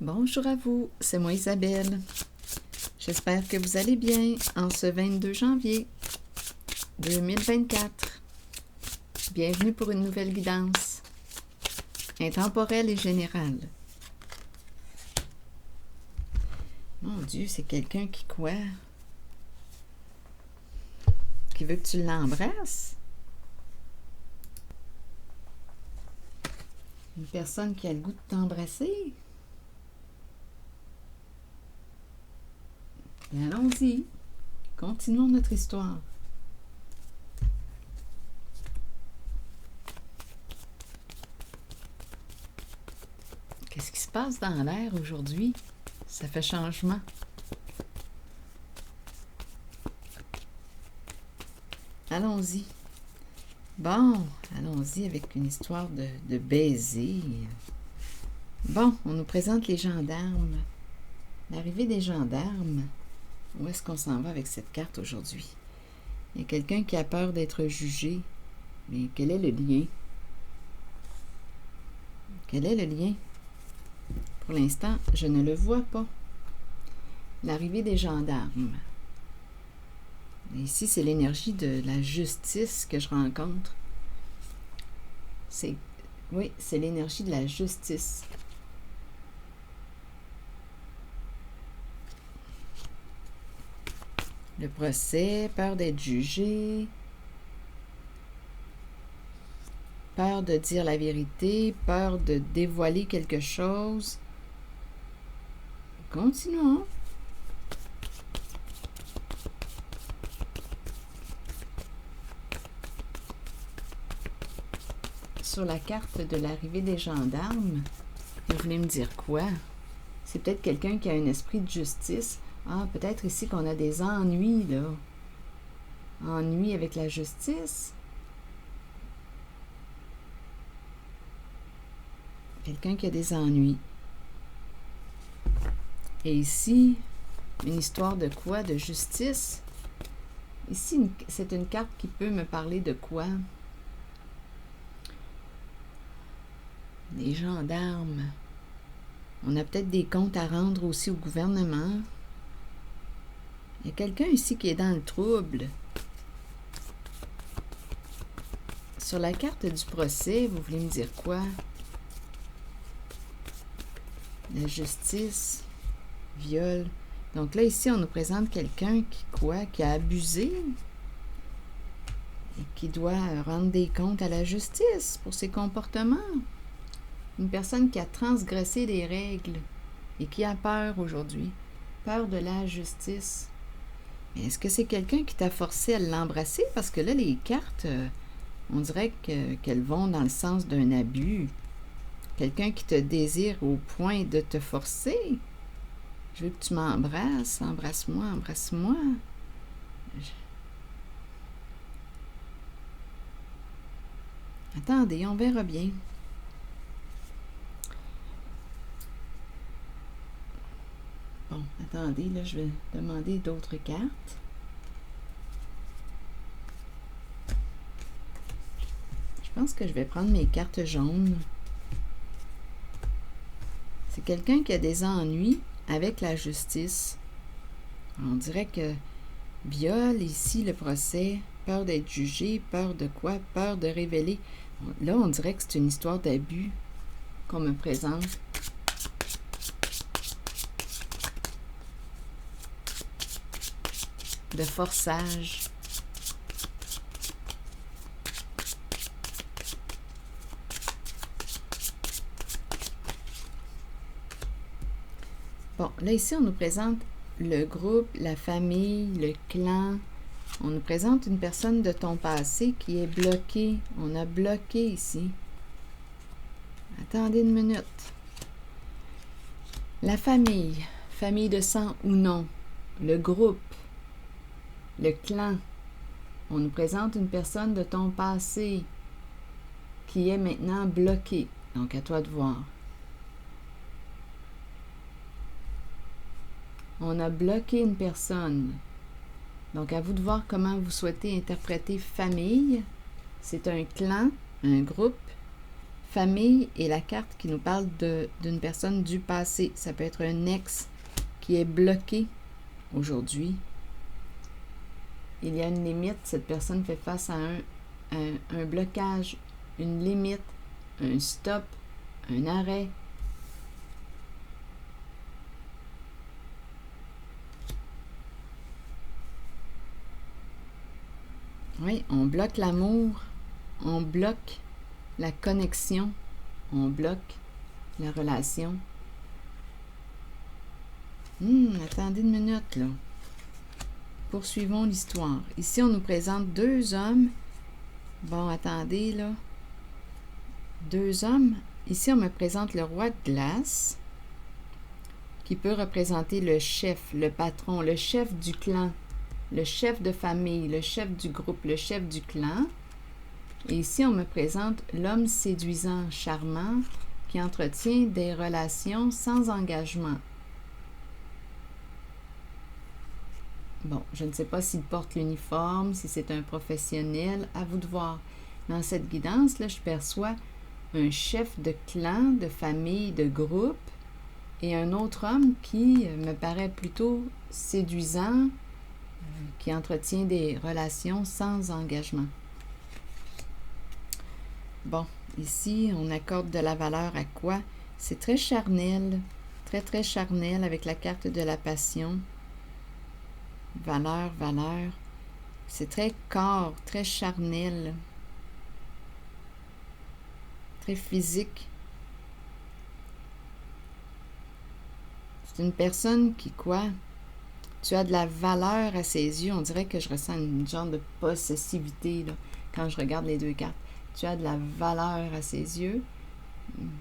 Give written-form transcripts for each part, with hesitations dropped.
Bonjour à vous, c'est moi Isabelle. J'espère que vous allez bien en ce 22 janvier 2024. Bienvenue pour une nouvelle guidance intemporelle et générale. Mon Dieu, c'est quelqu'un qui quoi? Qui veut que tu l'embrasses? Une personne qui a le goût de t'embrasser? Et allons-y, continuons notre histoire. Qu'est-ce qui se passe dans l'air aujourd'hui? Ça fait changement. Allons-y. Bon, allons-y avec une histoire de baiser. Bon, on nous présente les gendarmes. L'arrivée des gendarmes. Où est-ce qu'on s'en va avec cette carte aujourd'hui? Il y a quelqu'un qui a peur d'être jugé. Mais quel est le lien? Quel est le lien? Pour l'instant, je ne le vois pas. L'arrivée des gendarmes. Et ici, c'est l'énergie de la justice que je rencontre. Oui, c'est l'énergie de la justice. Le procès, peur d'être jugé, peur de dire la vérité, peur de dévoiler quelque chose. Continuons. Sur la carte de l'arrivée des gendarmes, vous voulez me dire quoi? C'est peut-être quelqu'un qui a un esprit de justice. Ah, peut-être ici qu'on a des ennuis, là. Ennuis avec la justice. Quelqu'un qui a des ennuis. Et ici, une histoire de quoi? De justice. Ici, c'est une carte qui peut me parler de quoi? Les gendarmes. On a peut-être des comptes à rendre aussi au gouvernement. Il y a quelqu'un ici qui est dans le trouble. Sur la carte du procès, vous voulez me dire quoi? La justice, viol. Donc là, ici, on nous présente quelqu'un qui a abusé et qui doit rendre des comptes à la justice pour ses comportements. Une personne qui a transgressé des règles et qui a peur aujourd'hui. Peur de la justice. Mais est-ce que c'est quelqu'un qui t'a forcé à l'embrasser? Parce que là, les cartes, on dirait qu'elles vont dans le sens d'un abus. Quelqu'un qui te désire au point de te forcer. Je veux que tu m'embrasses. Embrasse-moi, embrasse-moi. Attendez, on verra bien. Bon, attendez, là, je vais demander d'autres cartes. Je pense que je vais prendre mes cartes jaunes. C'est quelqu'un qui a des ennuis avec la justice. On dirait que viol, ici, le procès, peur d'être jugé, peur de quoi? Peur de révéler. Là, on dirait que c'est une histoire d'abus qu'on me présente. De forçage. Bon, là ici, on nous présente le groupe, la famille, le clan. On nous présente une personne de ton passé qui est bloquée. On a bloqué ici. Attendez une minute. La famille, famille de sang ou non. Le groupe. Le clan. On nous présente une personne de ton passé qui est maintenant bloquée. Donc, à toi de voir. On a bloqué une personne. Donc, à vous de voir comment vous souhaitez interpréter famille. C'est un clan, un groupe. famille est la carte qui nous parle d'une personne du passé. Ça peut être un ex qui est bloqué aujourd'hui. Il y a une limite. Cette personne fait face à un blocage, une limite, un stop, un arrêt. Oui, on bloque l'amour, on bloque la connexion, on bloque la relation. Attendez une minute, là. Poursuivons l'histoire. Ici, on nous présente deux hommes. Bon, attendez, là. Deux hommes. Ici, on me présente le roi de glace, qui peut représenter le chef, le patron, le chef du clan, le chef de famille, le chef du groupe, le chef du clan. Et ici, on me présente l'homme séduisant, charmant, qui entretient des relations sans engagement. Bon, je ne sais pas s'il porte l'uniforme, si c'est un professionnel, à vous de voir. Dans cette guidance-là, je perçois un chef de clan, de famille, de groupe, et un autre homme qui me paraît plutôt séduisant, qui entretient des relations sans engagement. Bon, ici, on accorde de la valeur à quoi? C'est très charnel, très, très charnel avec la carte de la passion. Valeur, valeur. C'est très corps, très charnel. Très physique. C'est une personne qui, quoi? Tu as de la valeur à ses yeux. On dirait que je ressens une genre de possessivité là, quand je regarde les deux cartes. Tu as de la valeur à ses yeux.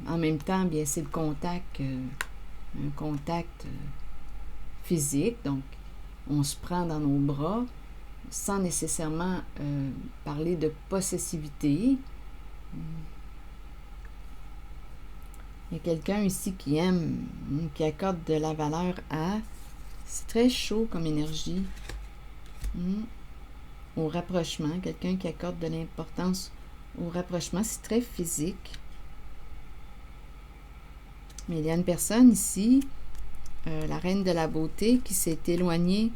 En même temps, bien, c'est le contact, un contact physique. Donc, on se prend dans nos bras sans nécessairement parler de possessivité. Il y a quelqu'un ici qui aime, qui accorde de la valeur à... C'est très chaud comme énergie. Au rapprochement. Quelqu'un qui accorde de l'importance au rapprochement. C'est très physique. Mais il y a une personne ici, la reine de la beauté, qui s'est éloignée.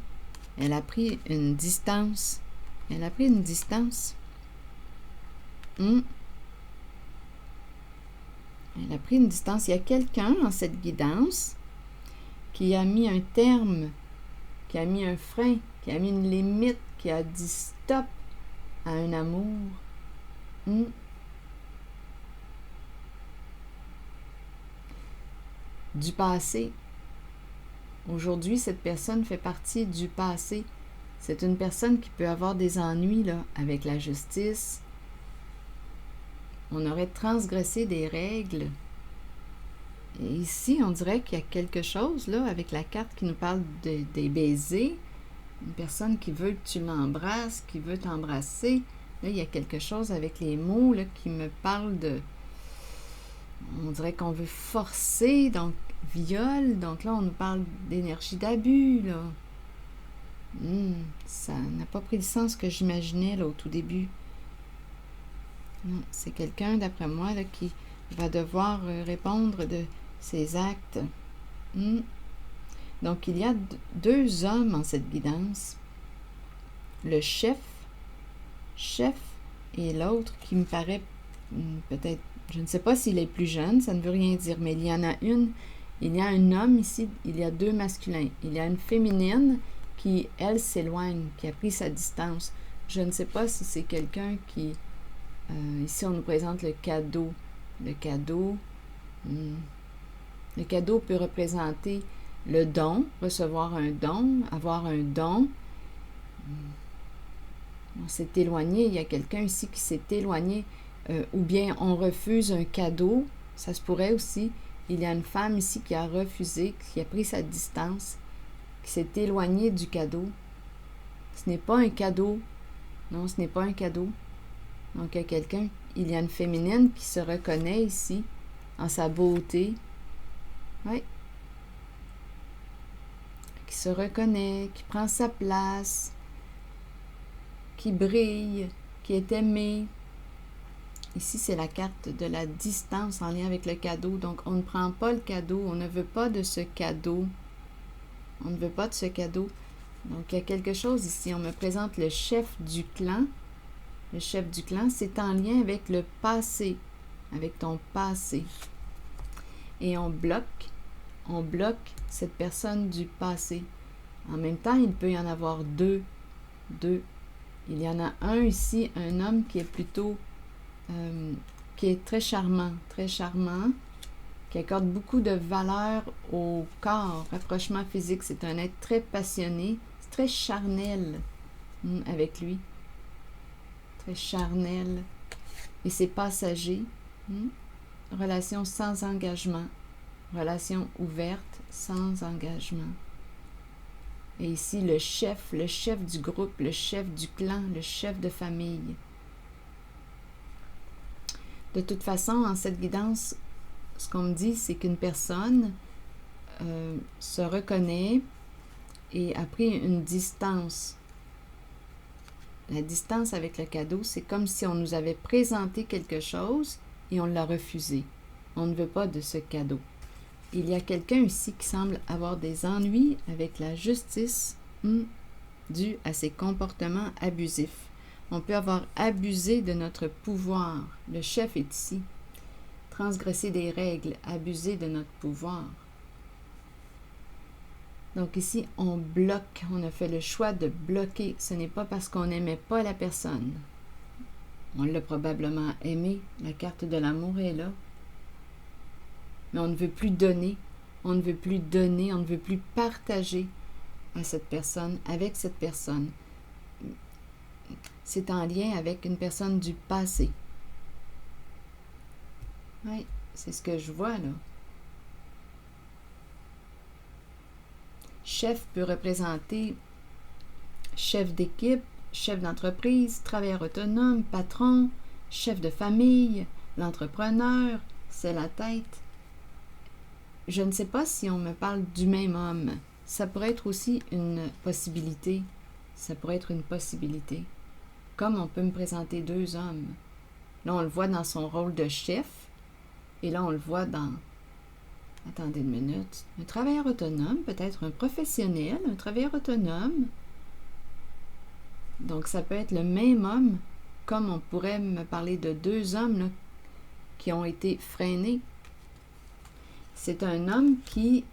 Elle a pris une distance. Elle a pris une distance. Elle a pris une distance. Il y a quelqu'un dans cette guidance qui a mis un terme, qui a mis un frein, qui a mis une limite, qui a dit stop à un amour. Du passé. Aujourd'hui, cette personne fait partie du passé. C'est une personne qui peut avoir des ennuis là, avec la justice. On aurait transgressé des règles. Et ici, on dirait qu'il y a quelque chose là avec la carte qui nous parle des baisers. Une personne qui veut que tu l'embrasses, qui veut t'embrasser. Là, il y a quelque chose avec les mots là, qui me parle de... On dirait qu'on veut forcer, donc viol. Donc là, on nous parle d'énergie d'abus, là. Ça n'a pas pris le sens que j'imaginais là au tout début. Non, c'est quelqu'un, d'après moi, là, qui va devoir répondre de ses actes. Donc, il y a deux hommes en cette guidance. Le chef, et l'autre qui me paraît peut-être, je ne sais pas s'il est plus jeune, ça ne veut rien dire, mais il y en a une, il y a un homme ici, il y a deux masculins. Il y a une féminine qui, elle, s'éloigne, qui a pris sa distance. Je ne sais pas si c'est quelqu'un qui... ici, on nous présente le cadeau. Le cadeau peut représenter le don, recevoir un don, avoir un don. On s'est éloigné, il y a quelqu'un ici qui s'est éloigné, ou bien on refuse un cadeau, ça se pourrait aussi. Il y a une femme ici qui a refusé, qui a pris sa distance, qui s'est éloignée du cadeau. Ce n'est pas un cadeau. Non, ce n'est pas un cadeau. Donc, il y a quelqu'un, il y a une féminine qui se reconnaît ici, en sa beauté. Oui. Qui se reconnaît, qui prend sa place, qui brille, qui est aimée. Ici, c'est la carte de la distance en lien avec le cadeau. Donc, on ne prend pas le cadeau. On ne veut pas de ce cadeau. On ne veut pas de ce cadeau. Donc, il y a quelque chose ici. On me présente le chef du clan. Le chef du clan, c'est en lien avec le passé, avec ton passé. Et on bloque cette personne du passé. En même temps, il peut y en avoir deux. Il y en a un ici, un homme qui est plutôt, qui est très charmant, qui accorde beaucoup de valeur au corps, rapprochement physique. C'est un être très passionné, c'est très charnel avec lui. Très charnel. Et c'est passager. Relation sans engagement. Relation ouverte, sans engagement. Et ici, le chef du groupe, le chef du clan, le chef de famille. De toute façon, en cette guidance, ce qu'on me dit, c'est qu'une personne se reconnaît et a pris une distance. La distance avec le cadeau, c'est comme si on nous avait présenté quelque chose et on l'a refusé. On ne veut pas de ce cadeau. Il y a quelqu'un ici qui semble avoir des ennuis avec la justice due à ses comportements abusifs. On peut avoir abusé de notre pouvoir. Le chef est ici. Transgresser des règles, abuser de notre pouvoir. Donc ici, on bloque. On a fait le choix de bloquer. Ce n'est pas parce qu'on n'aimait pas la personne. On l'a probablement aimé. La carte de l'amour est là. Mais on ne veut plus donner, on ne veut plus donner, on ne veut plus partager à cette personne, avec cette personne. C'est en lien avec une personne du passé. Oui, c'est ce que je vois là. Chef peut représenter chef d'équipe, chef d'entreprise, travailleur autonome, patron, chef de famille, l'entrepreneur, c'est la tête. Je ne sais pas si on me parle du même homme. Ça pourrait être aussi une possibilité. Ça pourrait être une possibilité. Comme on peut me présenter deux hommes. Là, on le voit dans son rôle de chef. Et là, on le voit dans... Attendez une minute. Un travailleur autonome, peut-être un professionnel, un travailleur autonome. Donc, ça peut être le même homme, comme on pourrait me parler de deux hommes là, qui ont été freinés. C'est un homme qui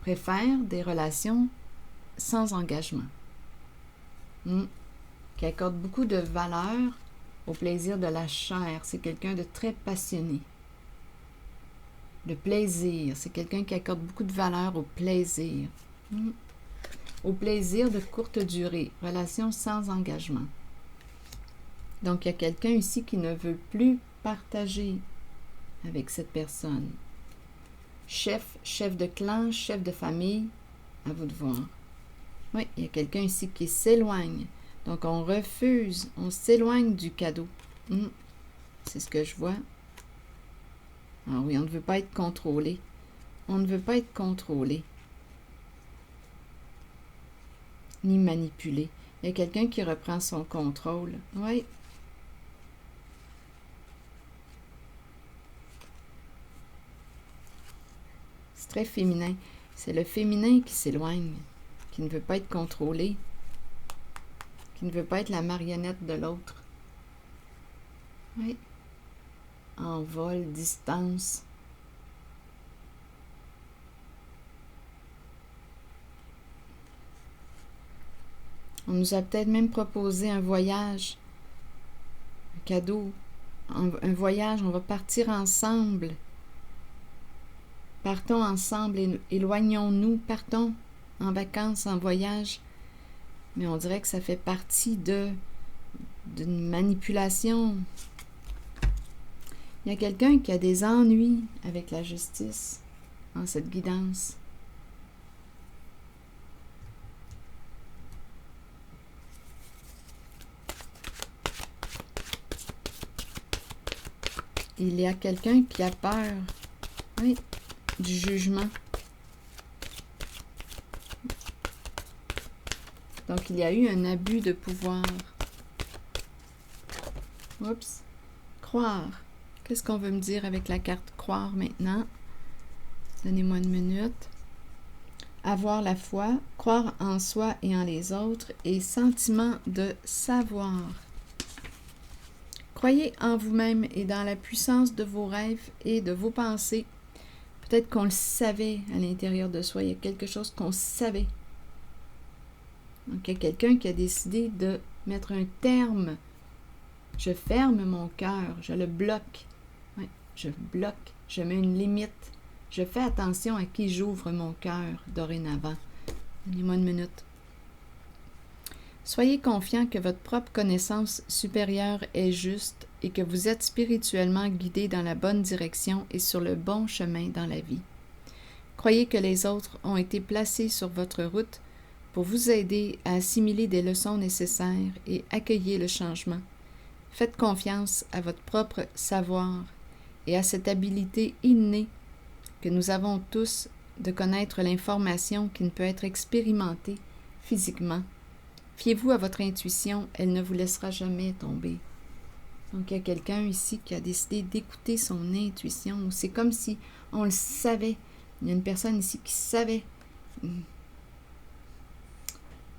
préfère des relations sans engagement, qui accorde beaucoup de valeur au plaisir de la chair. C'est quelqu'un de très passionné. Le plaisir, c'est quelqu'un qui accorde beaucoup de valeur au plaisir. Au plaisir de courte durée, relation sans engagement. Donc, il y a quelqu'un ici qui ne veut plus partager avec cette personne. Chef de clan, chef de famille, à vous de voir. Oui, il y a quelqu'un ici qui s'éloigne. Donc, on refuse, on s'éloigne du cadeau. C'est ce que je vois. Ah oui, on ne veut pas être contrôlé. On ne veut pas être contrôlé. Ni manipulé. Il y a quelqu'un qui reprend son contrôle. Oui. C'est très féminin. C'est le féminin qui s'éloigne, qui ne veut pas être contrôlé, qui ne veut pas être la marionnette de l'autre. Oui. Envol, distance. On nous a peut-être même proposé un voyage, un cadeau, un voyage, on va partir ensemble. Partons ensemble, éloignons-nous, partons en vacances, en voyage. Mais on dirait que ça fait partie d'une manipulation. Il y a quelqu'un qui a des ennuis avec la justice en cette guidance. Il y a quelqu'un qui a peur, oui, du jugement. Donc, il y a eu un abus de pouvoir. Oups. Croire. Qu'est-ce qu'on veut me dire avec la carte croire maintenant? Donnez-moi une minute. Avoir la foi, croire en soi et en les autres, et sentiment de savoir. Croyez en vous-même et dans la puissance de vos rêves et de vos pensées. Peut-être qu'on le savait à l'intérieur de soi, il y a quelque chose qu'on savait. Donc, il y a quelqu'un qui a décidé de mettre un terme. Je ferme mon cœur, je le bloque. Oui, je bloque, je mets une limite. Je fais attention à qui j'ouvre mon cœur dorénavant. Donnez-moi une minute. Soyez confiant que votre propre connaissance supérieure est juste et que vous êtes spirituellement guidé dans la bonne direction et sur le bon chemin dans la vie. Croyez que les autres ont été placés sur votre route pour vous aider à assimiler des leçons nécessaires et accueillir le changement. Faites confiance à votre propre savoir et à cette habileté innée que nous avons tous de connaître l'information qui ne peut être expérimentée physiquement. Fiez-vous à votre intuition, elle ne vous laissera jamais tomber. Donc, il y a quelqu'un ici qui a décidé d'écouter son intuition. C'est comme si on le savait. Il y a une personne ici qui savait.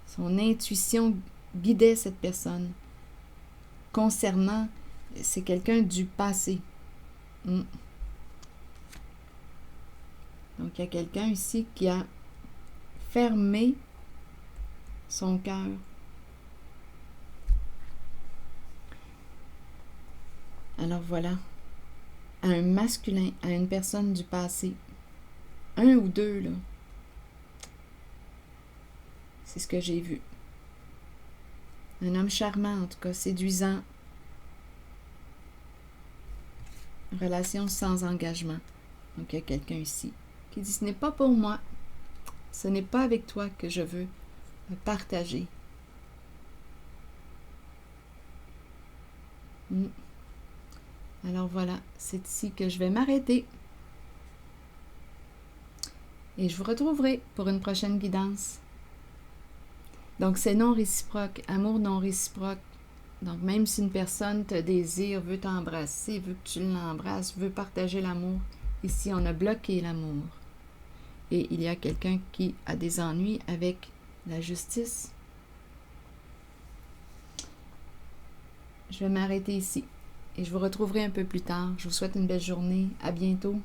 Son intuition guidait cette personne. Concernant, c'est quelqu'un du passé. Donc, il y a quelqu'un ici qui a fermé son cœur. Alors voilà, à un masculin, à une personne du passé, un ou deux, là, c'est ce que j'ai vu. Un homme charmant, en tout cas, séduisant. Relation sans engagement. Donc, il y a quelqu'un ici qui dit, ce n'est pas pour moi, ce n'est pas avec toi que je veux partager. Alors voilà, c'est ici que je vais m'arrêter. Et je vous retrouverai pour une prochaine guidance. Donc, c'est non réciproque, amour non réciproque. Donc, même si une personne te désire, veut t'embrasser, veut que tu l'embrasses, veut partager l'amour, ici, on a bloqué l'amour. Et il y a quelqu'un qui a des ennuis avec la justice. Je vais m'arrêter ici et je vous retrouverai un peu plus tard. Je vous souhaite une belle journée. À bientôt.